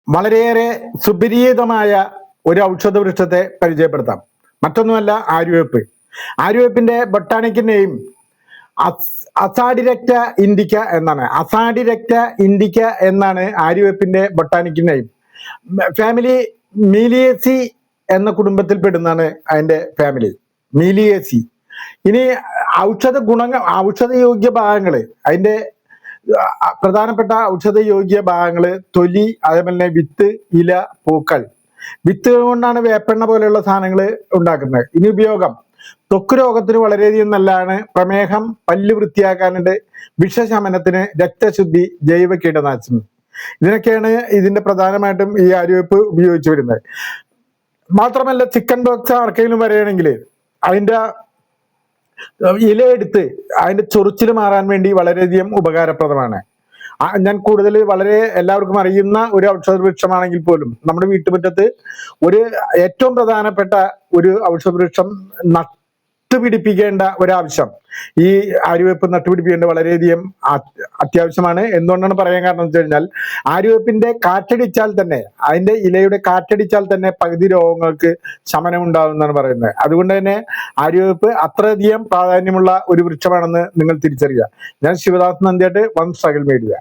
വളരെയേറെ സുപരിചിതമായ ഒരു ഔഷധ വൃക്ഷത്തെ പരിചയപ്പെടുത്താം. മറ്റൊന്നുമല്ല, ആര്യവേപ്പ്. ആര്യവേപ്പിന്റെ ബൊട്ടാണിക്കൽ നെയിം അസാഡിരക്റ്റ ഇൻഡിക്ക എന്നാണ്. അസാഡിരക്റ്റ ഇൻഡിക്ക എന്നാണ് ആര്യവേപ്പിന്റെ ബൊട്ടാണിക്കൽ നെയിം. ഫാമിലി മീലിയേസി എന്ന കുടുംബത്തിൽ പെടുന്നതാണ് അതിന്റെ ഫാമിലി, മീലിയേസി. ഇനി ഔഷധയോഗ്യ ഭാഗങ്ങള്, അതിന്റെ പ്രധാനപ്പെട്ട ഔഷധയോഗ്യ ഭാഗങ്ങള് തൊലി, അതേപോലെ തന്നെ വിത്ത്, ഇല, പൂക്കൾ. വിത്ത് കൊണ്ടാണ് വേപ്പെണ്ണ പോലെയുള്ള സാധനങ്ങൾ ഉണ്ടാക്കുന്നത്. ഇനി ഉപയോഗം: ത്വക്ക് രോഗത്തിന് വളരെയധികം നല്ലതാണ്. പ്രമേഹം, പല്ല് വൃത്തിയാക്കാനുണ്ട്, വിഷശമനത്തിന്, രക്തശുദ്ധി, ജൈവ കീടനാശിനി. ഇതിനൊക്കെയാണ് ഇതിന്റെ പ്രധാനമായിട്ടും ഈ ആര്യവേപ്പ് ഉപയോഗിച്ചു വരുന്നത്. മാത്രമല്ല, ചിക്കൻ ബോക്സ് ആർക്കെങ്കിലും വരികയാണെങ്കിൽ അതിന്റെ ഇലയെടുത്ത് അതിന്റെ ചൊറിച്ചിൽ മാറാൻ വേണ്ടി വളരെയധികം ഉപകാരപ്രദമാണ്. ഞാൻ കൂടുതൽ വളരെ എല്ലാവർക്കും അറിയുന്ന ഒരു ഔഷധ വൃക്ഷമാണെങ്കിൽ പോലും നമ്മുടെ വീട്ടുമുറ്റത്ത് ഏറ്റവും പ്രധാനപ്പെട്ട ഒരു ഔഷധ വൃക്ഷം നട്ടുപിടിപ്പിക്കേണ്ട ഒരാവശ്യം, ഈ ആര്യവേപ്പ് നട്ടുപിടിപ്പിക്കേണ്ട വളരെയധികം അത്യാവശ്യമാണ്. എന്തുകൊണ്ടാണ് പറയാൻ കാരണം എന്ന് വെച്ച് കഴിഞ്ഞാൽ, ആര്യവേപ്പിന്റെ കാറ്റടിച്ചാൽ തന്നെ, അതിന്റെ ഇലയുടെ കാറ്റടിച്ചാൽ തന്നെ പകുതി രോഗങ്ങൾക്ക് ശമനം ഉണ്ടാകും എന്നാണ് പറയുന്നത്. അതുകൊണ്ട് തന്നെ ആര്യവേപ്പ് അത്രയധികം പ്രാധാന്യമുള്ള ഒരു വൃക്ഷമാണെന്ന് നിങ്ങൾ തിരിച്ചറിയുക. ഞാൻ ശിവദാസ് നന്ദിയായിട്ട്, വൺ സ്ട്രഗിൾ മീഡിയ.